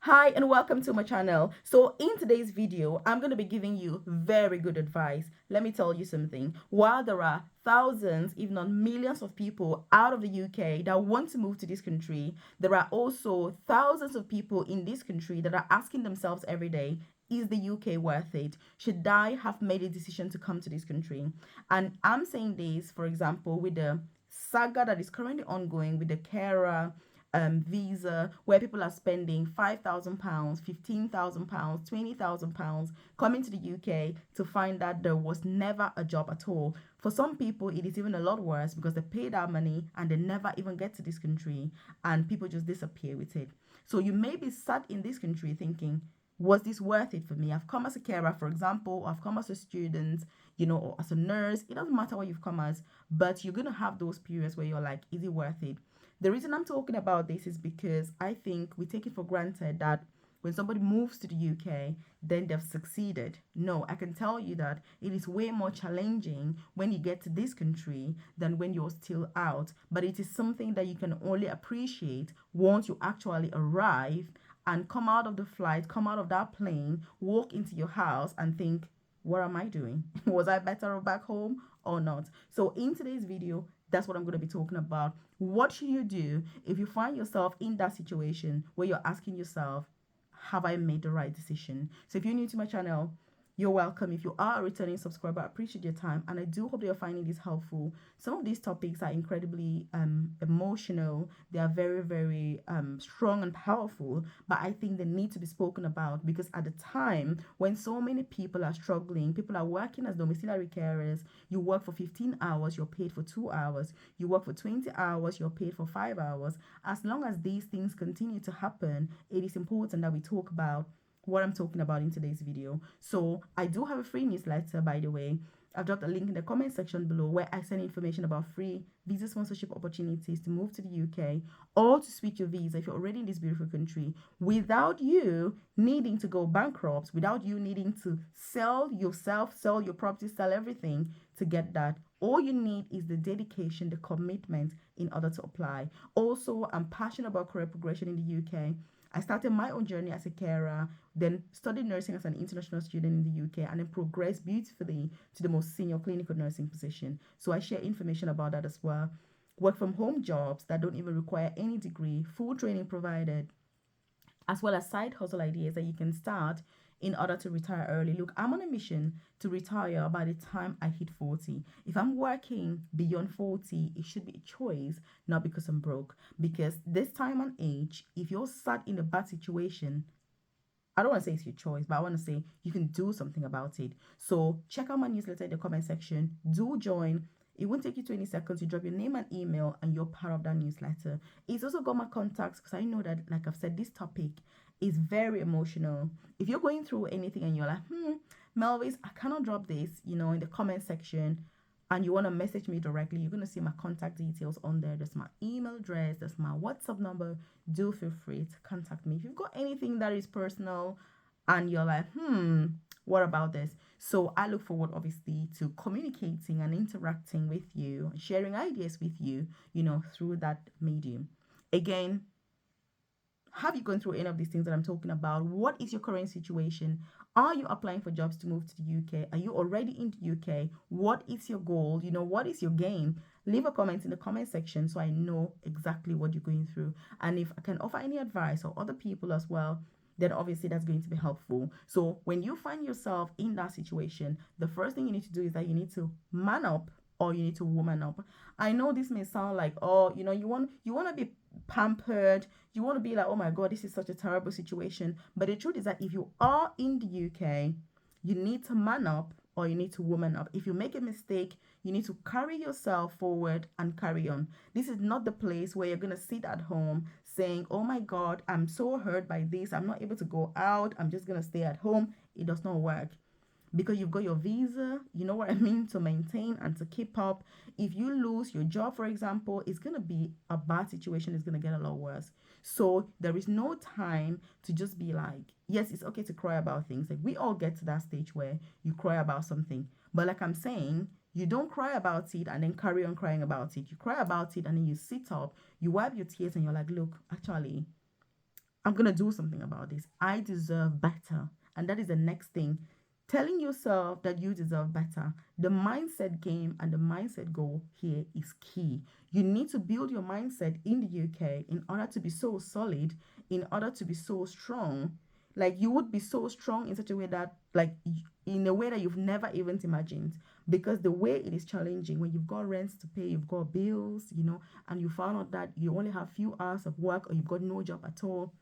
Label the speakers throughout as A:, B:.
A: Hi and welcome to my channel. So in today's video, I'm going to be giving you very good advice. Let me tell you something. While there are thousands, if not millions of people out of the UK that want to move to this country, there are also thousands of people in this country that are asking themselves every day, is the UK worth it? Should I have made a decision to come to this country? And I'm saying this, for example, with the saga that is currently ongoing with the carer visa, where people are spending £5,000, £15,000, £20,000 coming to the UK to find that there was never a job at all. For some people, it is even a lot worse because they pay that money and they never even get to this country and people just disappear with it. So you may be sat in this country thinking, was this worth it for me? I've come as a carer, for example, or I've come as a student, or as a nurse. It doesn't matter what you've come as, but you're going to have those periods where you're like, is it worth it? The reason I'm talking about this is because I think we take it for granted that when somebody moves to the UK, then they've succeeded. No, I can tell you that it is way more challenging when you get to this country than when you're still out. But it is something that you can only appreciate once you actually arrive and come out of the flight, come out of that plane, walk into your house and think, what am I doing? Was I better off back home or not? So in today's video, that's what I'm going to be talking about. What should you do if you find yourself in that situation where you're asking yourself, have I made the right decision? So if you're new to my channel, you're welcome. If you are a returning subscriber, I appreciate your time and I do hope that you're finding this helpful. Some of these topics are incredibly emotional. They are very, very strong and powerful, but I think they need to be spoken about because at the time when so many people are struggling, people are working as domiciliary carers, you work for 15 hours, you're paid for 2 hours, you work for 20 hours, you're paid for 5 hours. As long as these things continue to happen, it is important that we talk about what I'm talking about in today's video. So I do have a free newsletter, by the way. I've dropped a link in the comment section below where I send information about free visa sponsorship opportunities to move to the UK or to switch your visa if you're already in this beautiful country without you needing to go bankrupt, without you needing to sell yourself, sell your property, sell everything to get that. All you need is the dedication, the commitment in order to apply. Also, I'm passionate about career progression in the UK. I started my own journey as a carer, then studied nursing as an international student in the UK, and then progressed beautifully to the most senior clinical nursing position. So I share information about that as well. Work from home jobs that don't even require any degree, full training provided, as well as side hustle ideas that you can start in order to retire early. Look, I'm on a mission to retire by the time I hit 40. If I'm working beyond 40, it should be a choice, not because I'm broke. Because this time and age, if you're sat in a bad situation, I don't want to say it's your choice, but I want to say you can do something about it. So check out my newsletter in the comment section. Do join. It won't take you 20 seconds. You drop your name and email, and you're part of that newsletter. It's also got my contacts because I know that, like I've said, this topic is very emotional. If you're going through anything and you're like, Melvis, I cannot drop this, in the comment section, and you want to message me directly, you're going to see my contact details on there. There's my email address, there's my WhatsApp number. Do feel free to contact me if you've got anything that is personal and you're like, what about this? So I look forward, obviously, to communicating and interacting with you, sharing ideas with you, through that medium. Again, have you gone through any of these things that I'm talking about? What is your current situation? Are you applying for jobs to move to the UK? Are you already in the UK? What is your goal? What is your game? Leave a comment in the comment section so I know exactly what you're going through. And if I can offer any advice or other people as well, then obviously that's going to be helpful. So when you find yourself in that situation, the first thing you need to do is that you need to man up or you need to woman up. I know this may sound like, you want to be pampered, you want to be like, oh my god, this is such a terrible situation. But the truth is that if you are in the UK, you need to man up or you need to woman up. If you make a mistake, you need to carry yourself forward and carry on. This is not the place where you're going to sit at home saying, oh my god, I'm so hurt by this, I'm not able to go out, I'm just going to stay at home. It does not work, because you've got your visa, you know what I mean, to maintain and to keep up. If you lose your job, for example, it's going to be a bad situation. It's going to get a lot worse. So there is no time to just be like, yes, it's okay to cry about things. Like, we all get to that stage where you cry about something. But like I'm saying, you don't cry about it and then carry on crying about it. You cry about it and then you sit up, you wipe your tears and you're like, look, actually, I'm going to do something about this. I deserve better. And that is the next thing. Telling yourself that you deserve better. The mindset game and the mindset goal here is key. You need to build your mindset in the UK in order to be so solid, in order to be so strong. Like you would be so strong in such a way that, like, in a way that you've never even imagined. Because the way it is challenging when you've got rents to pay, you've got bills, and you found out that you only have few hours of work or you've got no job at all.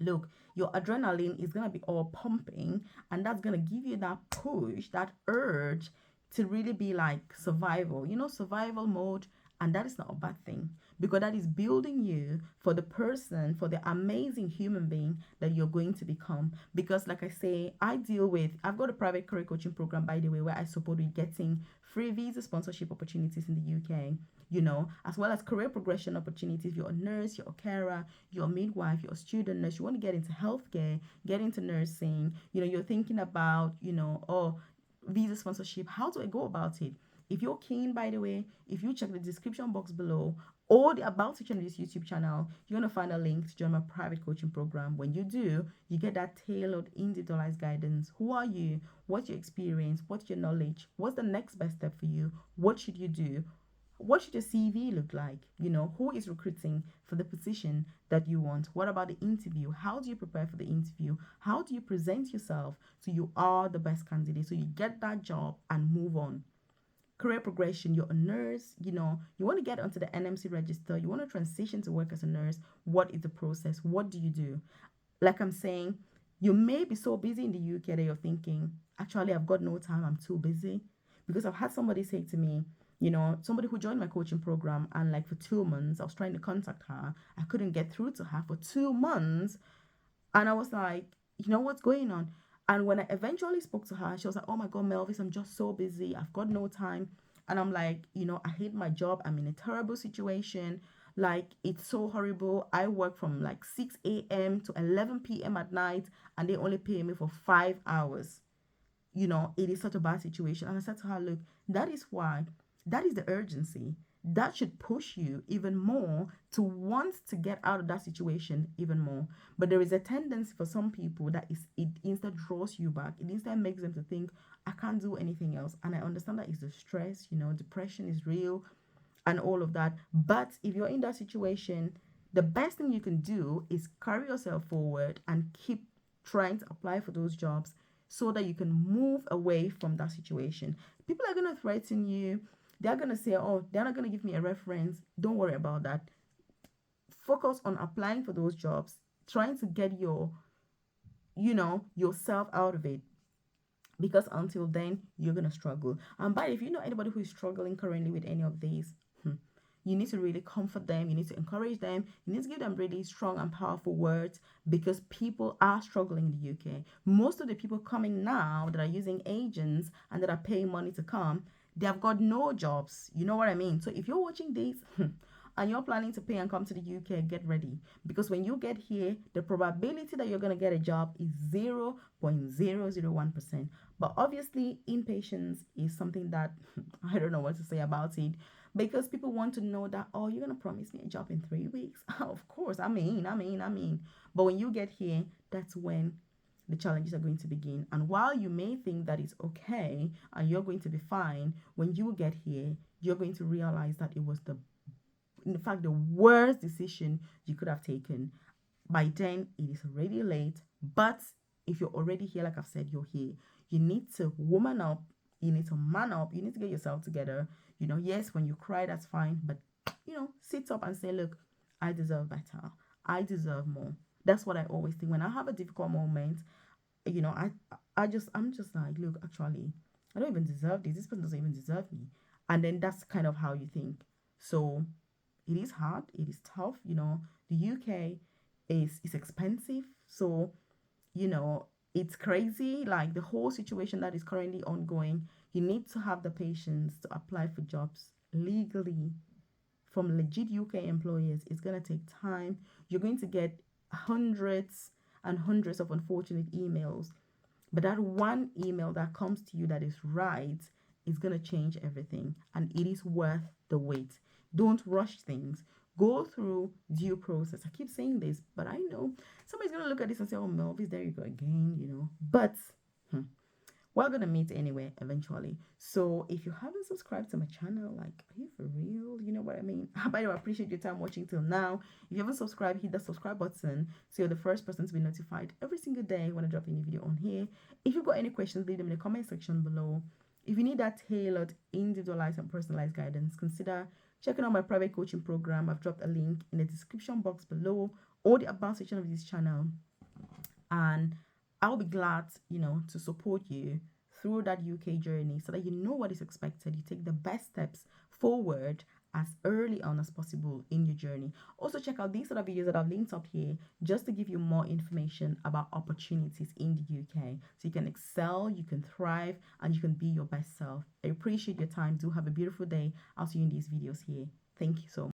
A: Look, your adrenaline is going to be all pumping, and that's going to give you that push, that urge to really be like survival, survival mode. And that is not a bad thing, because that is building you for the person, for the amazing human being that you're going to become. Because like I say, I've got a private career coaching program, by the way, where I support with getting free visa sponsorship opportunities in the UK, as well as career progression opportunities. You're a nurse, you're a carer, you're a midwife, you're a student nurse, you want to get into healthcare, get into nursing, you're thinking about, oh, visa sponsorship. How do I go about it? If you're keen, by the way, if you check the description box below or the about section of this YouTube channel, you're going to find a link to join my private coaching program. When you do, you get that tailored, individualized guidance. Who are you? What's your experience? What's your knowledge? What's the next best step for you? What should you do? What should your CV look like? Who is recruiting for the position that you want? What about the interview? How do you prepare for the interview? How do you present yourself so you are the best candidate, so you get that job and move on? Career progression, you're a nurse, you want to get onto the NMC register, you want to transition to work as a nurse. What is the process? What do you do? Like I'm saying, you may be so busy in the UK that you're thinking, actually, I've got no time, I'm too busy. Because I've had somebody say to me, somebody who joined my coaching program, and like for 2 months, I was trying to contact her. I couldn't get through to her for 2 months. And I was like, what's going on? And when I eventually spoke to her, she was like, oh my God, Melvis, I'm just so busy. I've got no time. And I'm like, I hate my job. I'm in a terrible situation. Like, it's so horrible. I work from like 6 a.m. to 11 p.m. at night, and they only pay me for 5 hours. It is such a bad situation. And I said to her, look, that is the urgency. That should push you even more to want to get out of that situation even more. But there is a tendency for some people that it instead draws you back. It instead makes them to think, I can't do anything else. And I understand that it's the stress, depression is real and all of that. But if you're in that situation, the best thing you can do is carry yourself forward and keep trying to apply for those jobs so that you can move away from that situation. People are going to threaten you. They're going to say, oh, they're not going to give me a reference. Don't worry about that. Focus on applying for those jobs, trying to get yourself out of it. Because until then, you're going to struggle. And if you know anybody who is struggling currently with any of these, you need to really comfort them. You need to encourage them. You need to give them really strong and powerful words, because people are struggling in the UK. Most of the people coming now that are using agents and that are paying money to come, they have got no jobs. You know what I mean? So if you're watching this and you're planning to pay and come to the UK, get ready. Because when you get here, the probability that you're going to get a job is 0.001%. But obviously, impatience is something that I don't know what to say about it. Because people want to know that, oh, you're going to promise me a job in 3 weeks. Of course, I mean. But when you get here, that's when the challenges are going to begin. And while you may think that it's okay and you're going to be fine, when you get here, you're going to realize that it was in fact, the worst decision you could have taken. By then, it is already late. But if you're already here, like I've said, you're here. You need to woman up. You need to man up. You need to get yourself together. Yes, when you cry, that's fine. But, sit up and say, look, I deserve better. I deserve more. That's what I always think. When I have a difficult moment, I'm just like, look, actually, I don't even deserve this. This person doesn't even deserve me. And then that's kind of how you think. So it is hard. It is tough. The UK is expensive. So, it's crazy. Like the whole situation that is currently ongoing, you need to have the patience to apply for jobs legally from legit UK employers. It's going to take time. You're going to get hundreds and hundreds of unfortunate emails. But that one email that comes to you that is right is going to change everything. And it is worth the wait. Don't rush things. Go through due process. I keep saying this, but I know somebody's gonna look at this and say, "Oh, Melvis, there you go again," But we're gonna meet anyway eventually. So if you haven't subscribed to my channel, like, are you for real? You know what I mean? By the way, I appreciate your time watching till now. If you haven't subscribed, hit the subscribe button so you're the first person to be notified every single day when I drop a new video on here. If you've got any questions, leave them in the comment section below. If you need that tailored, individualized, and personalized guidance, consider checking out my private coaching program. I've dropped a link in the description box below or the about section of this channel, and I'll be glad, to support you through that UK journey so that you know what is expected. You take the best steps forward as early on as possible in your journey. Also, check out these other videos that I've linked up here just to give you more information about opportunities in the UK so you can excel, you can thrive, and you can be your best self. I appreciate your time. Do have a beautiful day. I'll see you in these videos here. Thank you so much.